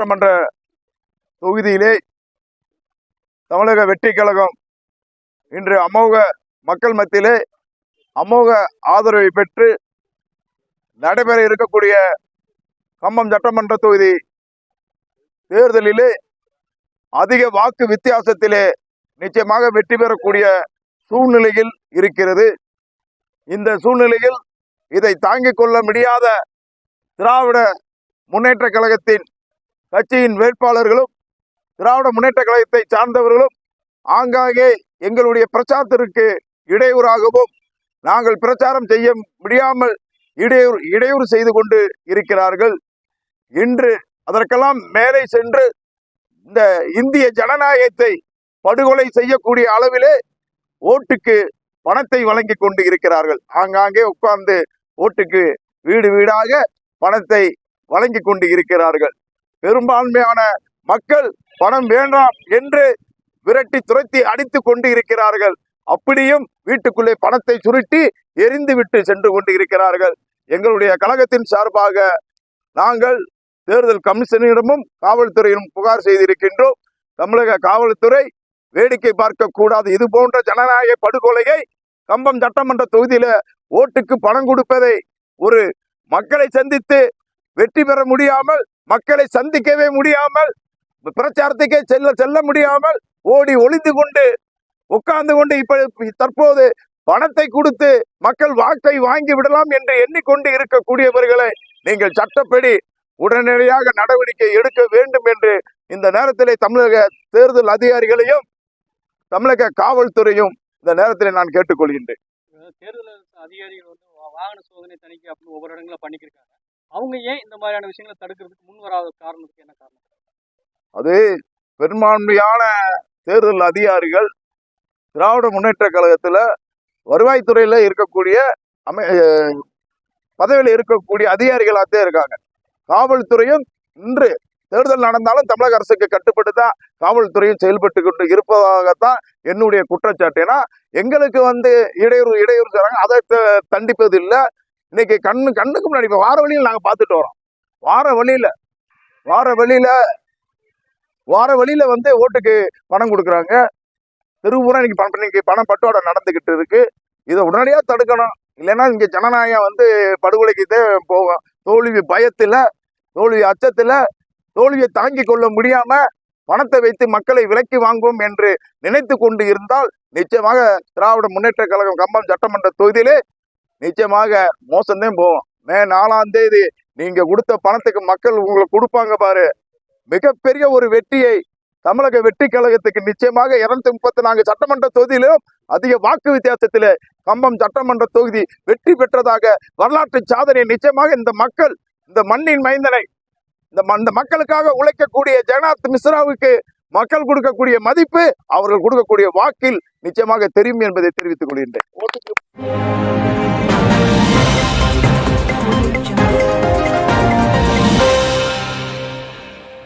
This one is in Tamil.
சட்டமன்ற தொகுதியிலே தமிழக வெற்றி கழகம் இன்று அமோக மக்கள் மத்தியிலே அமோக ஆதரவை பெற்று நடைபெற இருக்கக்கூடிய கம்பம் சட்டமன்ற தொகுதி தேர்தலிலே அதிக வாக்கு வித்தியாசத்திலே நிச்சயமாக வெற்றி பெறக்கூடிய சூழ்நிலையில் இருக்கிறது. இந்த சூழ்நிலையில் இதை தாங்கிக் கொள்ள முடியாத திராவிட முன்னேற்ற கழகத்தின் கட்சியின் வேட்பாளர்களும் திராவிட முன்னேற்ற கழகத்தை சார்ந்தவர்களும் ஆங்காங்கே எங்களுடைய பிரச்சாரத்திற்கு இடையூறாகவும் நாங்கள் பிரச்சாரம் செய்ய முடியாமல் இடையூறு செய்து கொண்டு இருக்கிறார்கள். இன்று அதற்கெல்லாம் மேலே சென்று இந்த இந்திய ஜனநாயகத்தை படுகொலை செய்யக்கூடிய அளவிலே ஓட்டுக்கு பணத்தை வழங்கி கொண்டு இருக்கிறார்கள். ஆங்காங்கே உட்கார்ந்து ஓட்டுக்கு வீடு வீடாக பணத்தை வழங்கி கொண்டு இருக்கிறார்கள். பெரும்பான்மையான மக்கள் பணம் வேண்டாம் என்று விரட்டி துரத்தி அடித்து கொண்டு இருக்கிறார்கள். அப்படியும் வீட்டுக்குள்ளே பணத்தை சுருட்டி எரிந்து விட்டு சென்று கொண்டு இருக்கிறார்கள். எங்களுடைய கழகத்தின் சார்பாக நாங்கள் தேர்தல் கமிஷனரிடமும் காவல்துறையிலும் புகார் செய்திருக்கின்றோம். தமிழக காவல்துறை வேடிக்கை பார்க்க கூடாது. இது போன்ற ஜனநாயக படுகொலையை கம்பம் சட்டமன்ற தொகுதியில ஓட்டுக்கு பணம் கொடுப்பதை ஒரு மக்களை சந்தித்து வெற்றி பெற முடியாமல், மக்களை சந்திக்கவே முடியாமல், பிரச்சாரத்துக்கே செல்ல முடியாமல் ஓடி ஒளிந்து கொண்டு உட்கார்ந்து கொண்டு இப்ப தற்போது பணத்தை கொடுத்து மக்கள் வாக்கை வாங்கி விடலாம் என்று எண்ணிக்கொண்டு இருக்கக்கூடியவர்களை நீங்கள் சட்டப்படி உடனடியாக நடவடிக்கை எடுக்க வேண்டும் என்று இந்த நேரத்திலே தமிழக தேர்தல் அதிகாரிகளையும் தமிழக காவல்துறையும் இந்த நேரத்தில் நான் கேட்டுக்கொள்கின்றேன். தேர்தல் அதிகாரிகள் வந்து வாகன சோதனை தணிக்கை அப்படின்னு ஒவ்வொரு இடங்கள பண்ணிக்கிருக்காங்க. அவங்க ஏன் இந்த மாதிரியான விஷயங்களை தடுக்கிறதுக்கு முன் வராத காரணத்துக்கு என்ன காரணம்? அது பெரும்பான்மையான தேர்தல் அதிகாரிகள் திராவிட முன்னேற்ற கழகத்துல வருவாய்த்துறையில இருக்கக்கூடிய பதவியில் இருக்கக்கூடிய அதிகாரிகளாகத்தான் இருக்காங்க. காவல்துறையும் இன்று தேர்தல் நடந்தாலும் தமிழக அரசுக்கு கட்டுப்பட்டு தான் காவல்துறையும் செயல்பட்டு கொண்டு இருப்பதாகத்தான் என்னுடைய குற்றச்சாட்டு. ஏன்னா எங்களுக்கு இடையூறு செய்றாங்க, அதை தண்டிப்பது இல்லை. இன்னைக்கு கண்ணுக்கு முன்னாடி இப்போ வார வழியில் நாங்கள் பார்த்துட்டு வரோம். வார வழியில ஓட்டுக்கு பணம் கொடுக்குறாங்க. திருப்பூரா இன்னைக்கு பணம் பட்டுவாடை நடந்துகிட்டு இருக்கு. இதை உடனடியாக தடுக்கணும். இல்லைன்னா இங்க ஜனநாயகம் படுகொலைக்கு போகும். தோல்வி பயத்துல, தோல்வி அச்சத்துல, தோல்வியை தாங்கி கொள்ள முடியாம பணத்தை வைத்து மக்களை விலக்கி வாங்குவோம் என்று நினைத்து கொண்டு இருந்தால் நிச்சயமாக திராவிட முன்னேற்ற கழகம் கம்பம் சட்டமன்ற தொகுதியிலே நிச்சயமாக மோசம்தான் போவோம். மே 4ஆம் தேதி நீங்க கொடுத்த பணத்துக்கு மக்கள் உங்களுக்கு கொடுப்பாங்க பாரு. மிகப்பெரிய ஒரு வெற்றியை தமிழக வெற்றி கழகத்துக்கு நிச்சயமாக 234 சட்டமன்ற தொகுதியிலும் அதிக வாக்கு வித்தியாசத்திலே கம்பம் சட்டமன்ற தொகுதி வெற்றி பெற்றதாக வரலாற்று சாதனை நிச்சயமாக இந்த மக்கள், இந்த மண்ணின் மைந்தனை, இந்த மக்களுக்காக உழைக்கக்கூடிய ஜெகநாத் மிஸ்ராவுக்கு மக்கள் கொடுக்கக்கூடிய மதிப்பு, அவர்கள் கொடுக்கக்கூடிய வாக்கில் நிச்சயமாக தெரியும் என்பதை தெரிவித்துக் கொள்கின்றேன்.